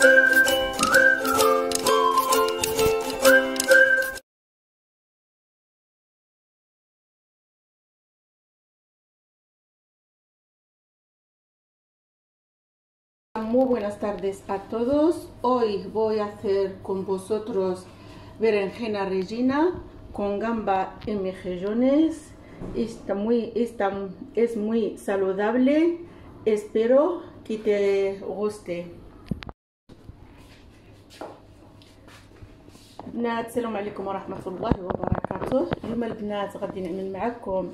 Muy buenas tardes a todos. Hoy voy a hacer con vosotros berenjena rellena con gamba en mejillones. Es muy saludable. Espero que te guste. البنات السلام عليكم ورحمة الله وبركاته. اليوم البنات غادي نعمل معكم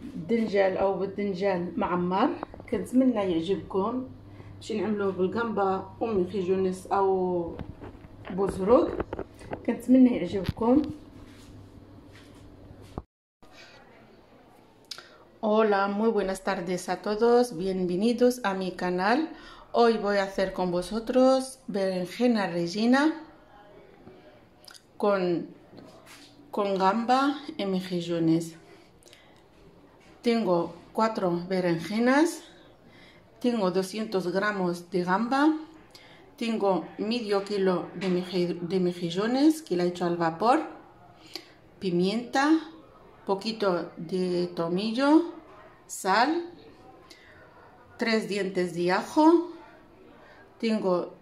الدنجال او بالدنجان معمر. كنتمنى يعجبكم. باش نعملوه بالقنبه ومخيجونس او بوزروق. كنتمنى يعجبكم. Hola, muy buenas tardes a todos, bienvenidos a mi canal. Hoy voy a hacer con vosotros berenjena rellena con gamba en mejillones. Tengo 4 berenjenas. Tengo 200 gramos de gamba, tengo medio kilo de mejillones que la he hecho al vapor, pimienta, poquito de tomillo, sal, 3 dientes de ajo, tengo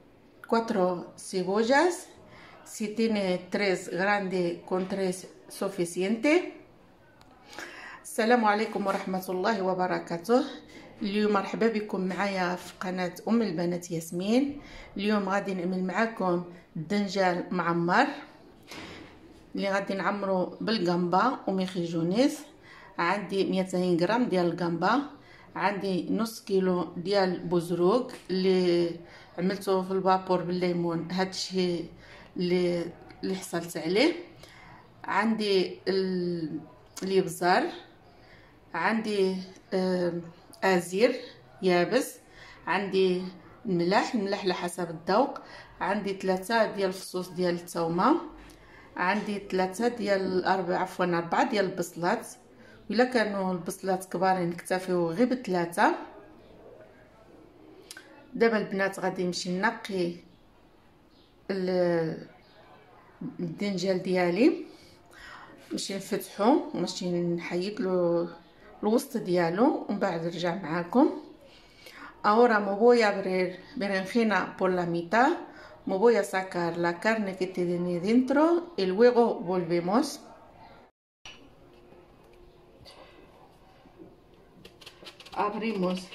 4 cebollas, si tiene 3 grande con 3 suficiente. السلام عليكم ورحمة الله وبركاته. اليوم مرحبا بكم معايا في قناة ام البنات ياسمين. اليوم غادي نعمل معكم الدنجال معمر اللي غادي نعمرو بالقنبه ومخيجونيس. عندي 200 غرام ديال القنبه، عندي نص كيلو ديال بوزروق اللي عملته في البابور بالليمون، هادشي اللي حصلت عليه. عندي الابزار، عندي ازير يابس، عندي الملح على حسب الذوق، عندي 3 ديال الفصوص ديال الثومه، عندي 3 ديال 4 ديال البصلات، الا كانوا البصلات كبارين نكتفيو غير ب3. دابا البنات غادي نمشي نقي الدنجال ديالي، نمشي نفتحو ونمشي نحيد له الوسط ديالو ومن بعد نرجع معاكم. Ahora me voy a abrir berenjena por la mitad, me voy a sacar la carne que tiene dentro y luego volvemos. Abrimos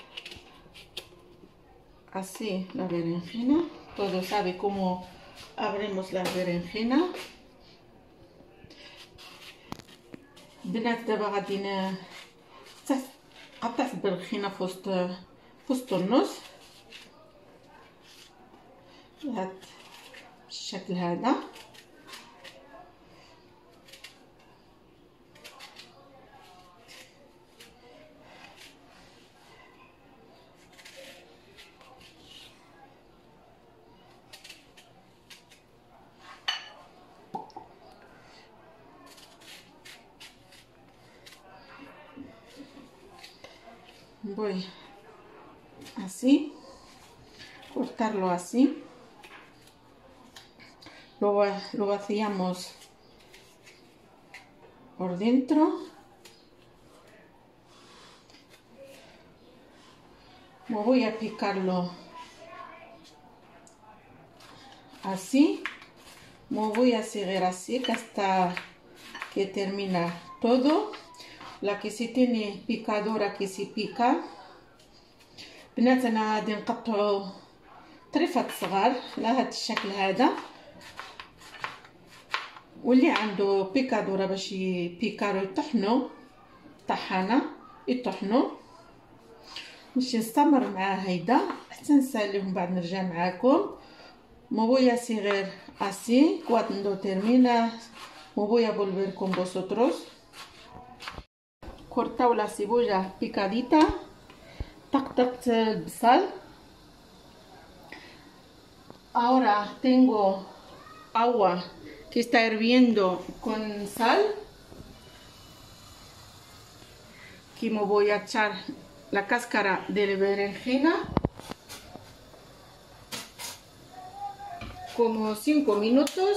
así la berenjena. Todos saben cómo abrimos la berenjena. بنات دابا غادي قطعت البرغينه في وسط النص بهذا الشكل هذا. Voy así, cortarlo así, lo vaciamos por dentro, voy a picarlo así, voy a seguir así hasta que termina todo. La que si tiene picadora que si pica. بنات انا غادي نقطعو طريفات صغار لهذا الشكل هذا، واللي عنده بيكادورا باش يبيكارو يطحنو طحانه يطحنو. نمشي نستمر مع هيدا حتى نساليهم بعد نرجع معاكم. me voy a seguir así cuando termina me voy a volver con vosotros. Cortado la cebolla picadita, طقطقت البصل. Ahora tengo agua que está hirviendo con sal, que me voy a echar la cáscara de la berenjena. como 5 minutos.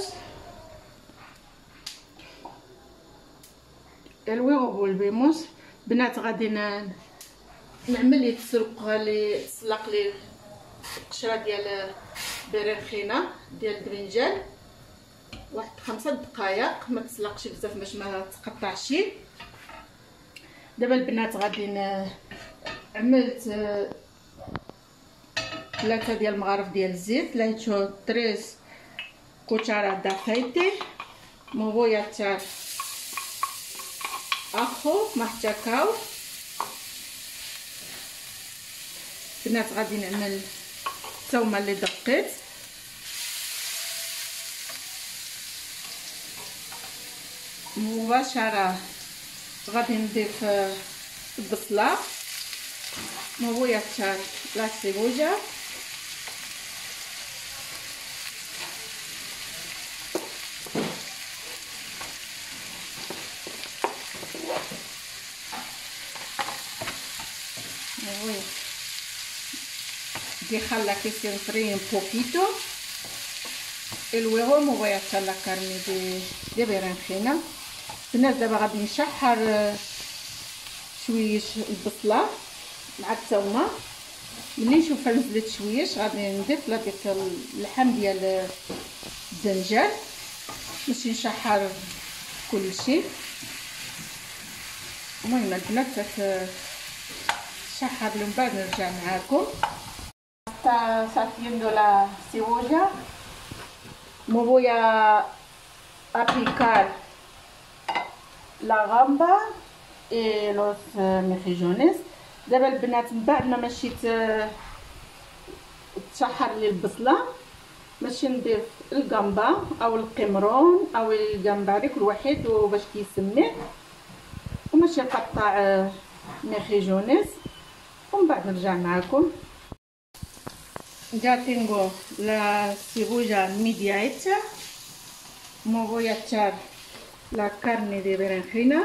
Luego volvemos. بنات غادي نعمل لي تسلق لي القشره ديال البرنخينه ديال البرنجال واحد 5 دقائق، ما تسلقش بزاف باش ما تقطعش. دابا البنات غادي عملت 3 ديال المغارف ديال الزيت. Le he hecho 3 cucharadas de aceite. Me voy a echar ajo machacado. البنات غادي نعمل الثومه اللي دقيت. مباشره غادي نضيف البصله. Me voy a echar la cebolla. Me voy a dejarla que se enfríe un poquito y luego me voy a echar la carne de berenjena. الناس دابا غادي نشحر شويش البصله مع الثومه. ملي نشوفها نزلت شويش غادي نضيف لها ديك اللحم ديال الدنجال باش نشحر كلشي. المهم البنات تشحر من بعد نرجع معاكم. Está haciendo la cebolla. Me voy a picar la gamba y los mejillones. دابا البنات من بعد ما مشيت تشحر لي البصله ماشي نضيف الجامبا او القمرون او الجمبري كل واحد وباش كيسميه، وماشي نقطع ميخيجونيس ومن بعد نرجع معاكم. Ya tengo la cebolla media hecha. Me voy a echar la carne de berenjena.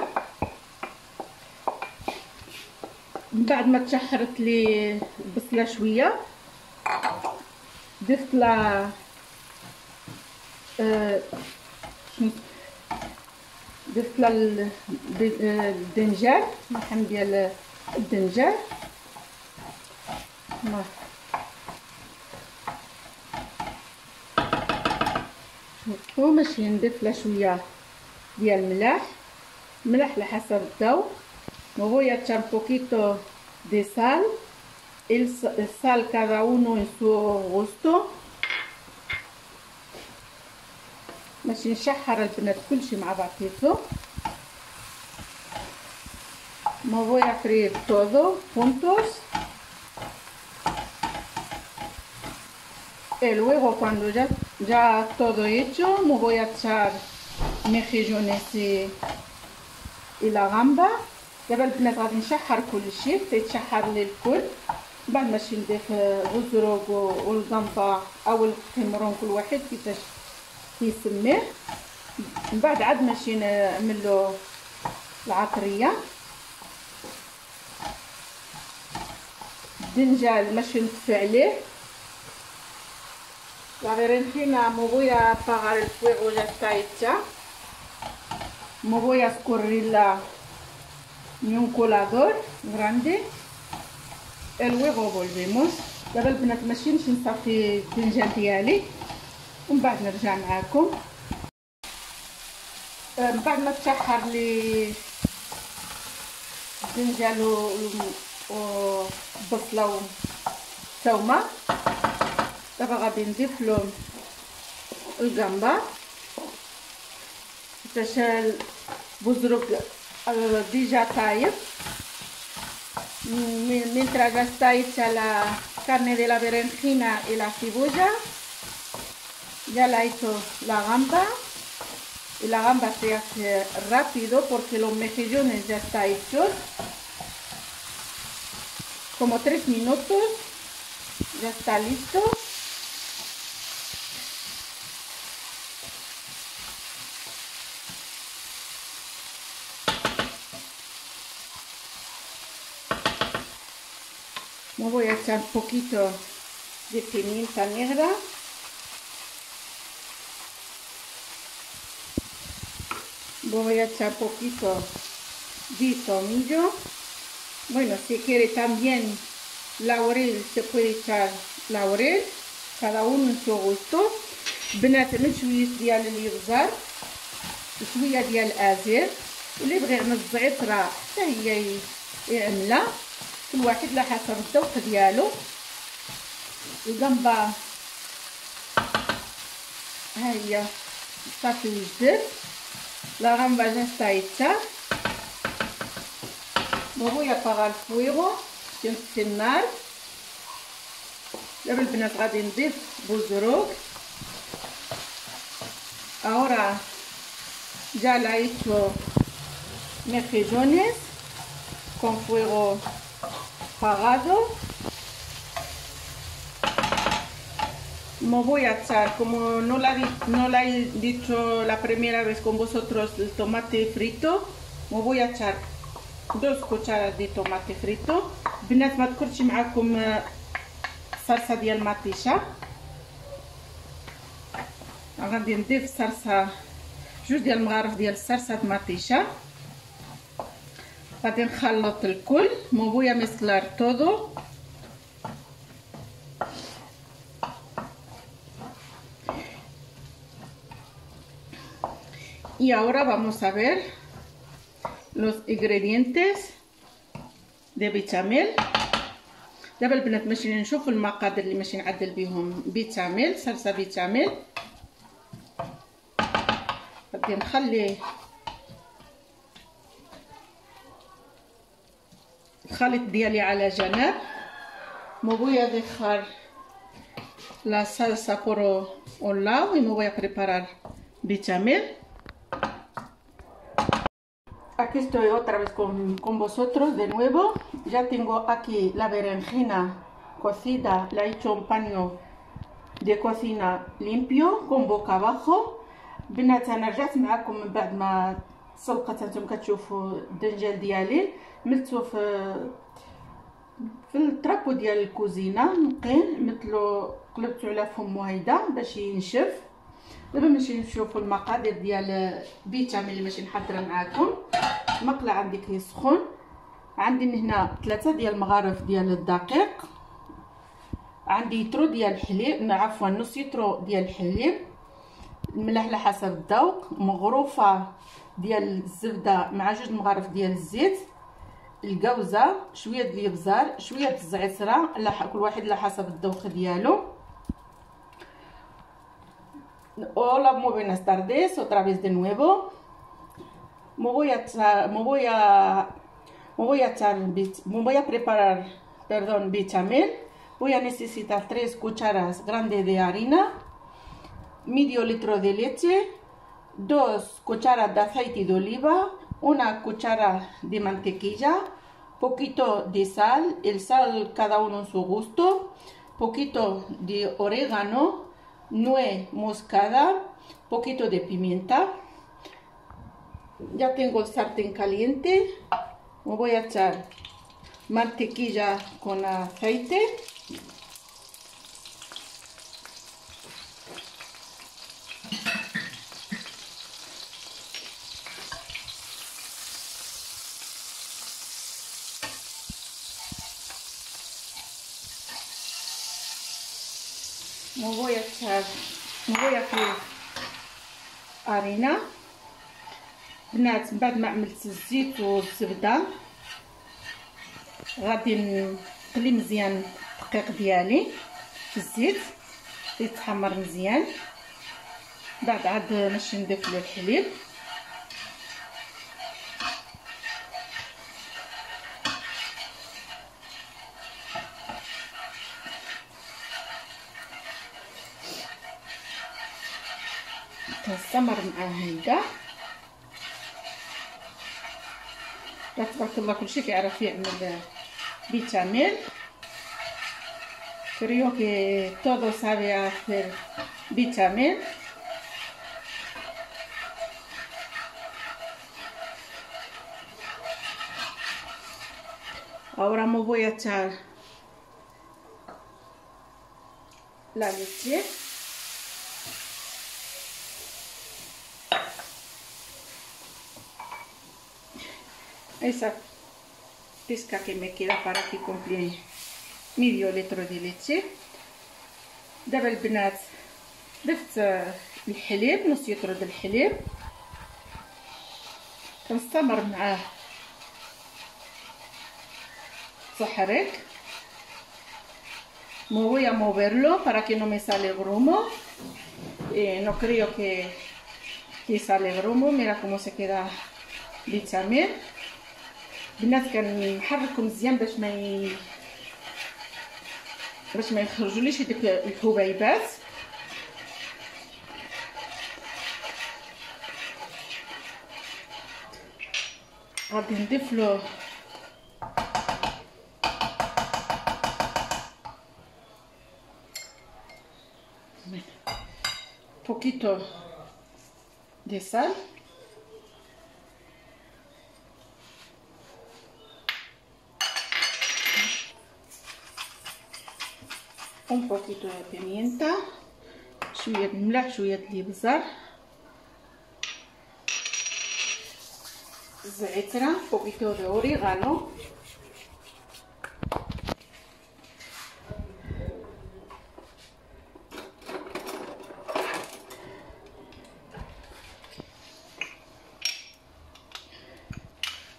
من بعد ما تشحرت لي البصله شويه ضفت لها الدنجال، اللحم ديال الدنجال. شوفوا ماشي نضيف لها شويه ديال الملح على حسب الذوق. Me voy a echar un poquito de sal, el sal cada uno en su gusto. ماشي نشحر البنات كلشي مع بعضيته. Me voy a freír todo juntos. Y luego cuando ya todo hecho me voy a echar mejillones y la gamba. دابا البنات غادي نشحر كلشي تيتشحر لي الكل. بعد ماشي نضيف الغزروق والقنفه او القمرون كل واحد كيفاش كيسميه. من بعد عاد ماشي نعملو العطريه. الدنجال ماشي نطفي عليه. La berenjena me voy a apagar el fuego, ya está hecha. Me voy a escurrirla en un colador grande y luego volvemos. دابا البنات ماشي نمشي نصافي الدنجال ديالي ومن بعد نرجع معاكم. من بعد ما تشحر لي الدنجال والبصله والثومه دابا غادي نضيف لهم الجامبا حتى البزرق déjà طايب. Mientras ya está hecha la carne de la berenjena y la cebolla, ya la he hecho la gamba. Y la gamba se hace rápido porque los mejillones ya están hechos. Como 3 minutos ya está listo. Me voy a echar un poquito de pimienta negra Voy a echar poquito de tomillo. Bueno, si quiere también laurel, se puede echar laurel, cada uno en su gusto. بنات من شويه ديال الابزار وشويه ديال الازير، واللي بغى يعمل الزعتره حتى هي يعملها، كل واحد على حسب الذوق ديالو. القنبه ها هي صافي وجدت، la gamba ya está hecha. Lo voy a apagar el fuego sin النار. دابا البنات غادي نضيف بوزروك. Ahora ya la he hecho mejillones con fuego apagado. Me voy a echar, como no la he dicho la primera vez con vosotros, el tomate frito. Me voy a echar 2 cucharadas de tomate frito. بنات ما تكونش معاكم صلصه ديال مطيشه، غادي نضيف صلصه 2 ديال المغارف ديال الصلصه مطيشه. غادي نخلط الكل. Me voy a mezclar todo. Y ahora vamos a ver los ingredientes de bechamel. دابا البنات ماشي نشوفوا المقادير اللي ماشي نعدل بهم بيتاميل، صلصه بيتاميل. غادي نخلي الخليط ديالي على جنب. Me voy a dejar la salsa por un lado y me voy a preparar bechamel. Aquí estoy otra vez con vosotros de nuevo. Ya tengo aquí la berenjena cocida, la he hecho un paño de cocina limpio con boca abajo. بنات انا رجعت معكم من بعد ما سلقت. انتم كتشوفوا الدنجال ديالي ملتو في الطرابو ديال الكوزينه نقين، مثلو قلبتو على فمو هيدا باش ينشف. دابا ماشي نشوفوا المقادير ديال بيتاميل اللي ماشي نحضرها معاكم. المقله عندي كيسخن. عندي من هنا 3 ديال المغارف ديال الدقيق، عندي يترو ديال الحليب، عفوا نص يترو ديال الحليب، الملح على حسب الذوق، مغروفه ديال الزبده مع 2 مغارف ديال الزيت، الكوزه، شويه ديال الابزار، شويه د الزعتره، كل واحد على حسب الذوق ديالو. Hola, muy buenas tardes, otra vez de nuevo. Me voy a preparar, perdón, bechamel. Voy a necesitar 3 cucharas grandes de harina, medio litro de leche, 2 cucharas de aceite de oliva, 1 cuchara de mantequilla, poquito de sal, el sal cada uno en su gusto, poquito de orégano, nuez moscada, poquito de pimienta. Ya tengo el sartén caliente. Me voy a echar mantequilla con aceite. Me voy a hacer harina. بنات بعد ما عملت الزيت والزبده غادي نقلي مزيان الدقيق ديالي في الزيت يتحمر مزيان. بعد عاد نمشي نضيف له الحليب. تستمر معاه هيدا. تبارك الله كلشي كيعرف يعمل bechamel. Creo que todo sabe hacer bechamel. Ahora me voy a echar la leche. esa pesca que me queda para que cumplir medio litro de leche. دابا البنات ضفت الحليب، نص لتر د الحليب، كنستمر معاه تحريك. Voy a moverlo para que no me sale grumo. No creo que sale grumo. Mira cómo se queda bechamel. البنات كنحركو مزيان باش ما يخرجوليش هذوك الحبيبات. غادي نضيف له poquito de sal, un poquito de pimienta, شوية ملح، شوية الابزار، زعترة، poquito de orégano.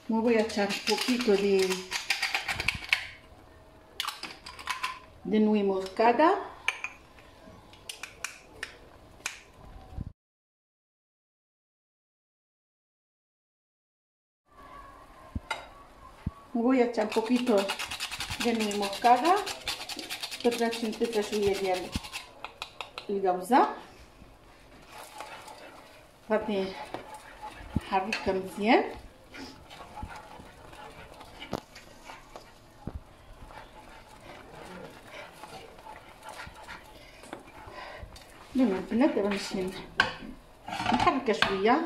Me voy a echar un poquito de nuez moscada. Me voy a echar un poquito de nuez moscada. نضيف شوية ديال الجوزة. غادي نحركها مزيان. المهم البنات دابا نمشي نحركها شويه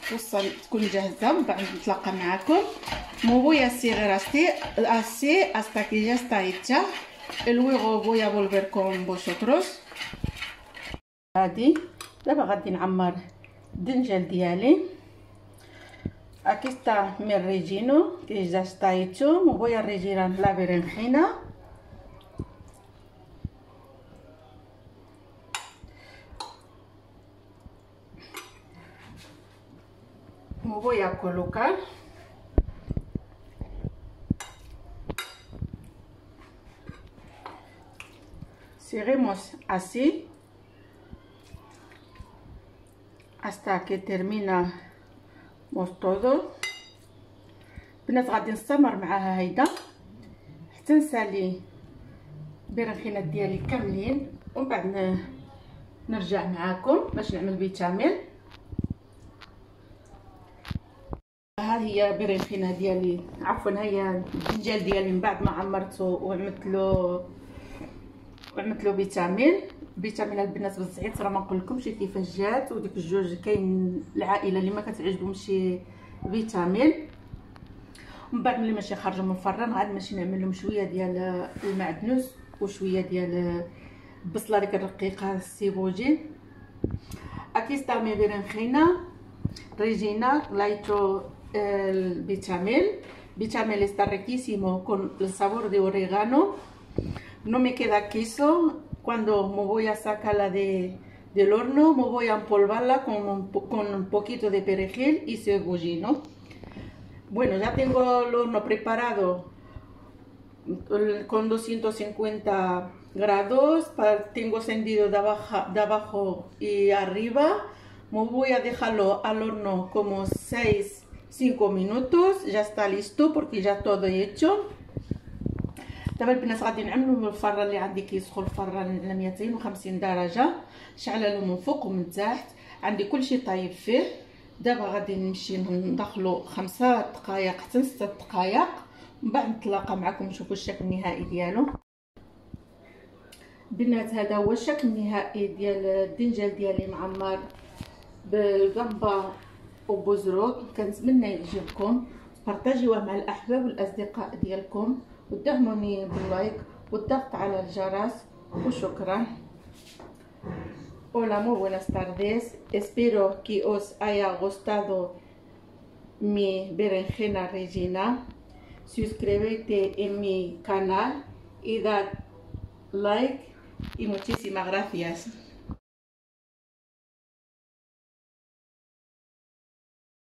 توصل تكون جاهزه، ومن بعد نتلاقى معكم. Me voy a seguir así hasta que ya está hecha y luego voy a volver con vosotros. هادي دابا غادي نعمر الدنجال ديالي. Aquí está mi relleno que ya está hecho. Me voy a rellenar la berenjena. Me voy a colocar seguimos así hasta que terminamos todo. البنات غادي نستمر معاها هيدا حتى نسالي البرنخينات ديالي كاملين، ومن بعد نرجع معاكم باش نعمل بيتاميل. ها هي برنخينه ديالي، عفوا هي الدنجال ديالي من بعد ما عمرته وعملت له بيتاميل. بيتاميل البنات بالزعيت راه ما نقولكمش كيفاش جات، وديك الجوج كاين العائله اللي ما كتعجبهمش بيتاميل. ومن بعد ملي ماشي خرجوا من الفران عاد ماشي نعمل لهم شويه ديال المعدنوس وشويه ديال البصله ديك الرقيقه السيبوجين. Aquí está mi berenjena rellena, la he hecho el bechamel. Bechamel está riquísimo con el sabor de orégano. No me queda queso. Cuando me voy a sacarla del horno, me voy a empolvarla con un poquito de perejil y cebollino. Bueno, ya tengo el horno preparado con 250 grados. Tengo encendido de abajo y arriba. Me voy a dejarlo al horno como 5 minutos. Ya está listo porque ya todo hecho. دابا البنات غادي نعملو من الفران اللي عندي كيسخن الفران على 250 درجه، شعله من فوق ومن تحت، عندي كلشي طايب فيه. دابا غادي نمشي ندخلو 5 دقائق حتى 6 دقائق، من بعد نتلاقى معكم نشوفوا الشكل النهائي ديالو. بنات هذا هو الشكل النهائي ديال الدنجال ديالي معمر بالقنبه وبوزروك. كنتمنى يعجبكم، بارطاجيوه مع الاحباب والاصدقاء ديالكم، ودعموني باللايك والضغط على الجرس، وشكرا. Hola, muy buenas tardes. Espero que os haya gustado mi berenjena rellena. Suscríbete en mi canal y dad like y muchísimas gracias.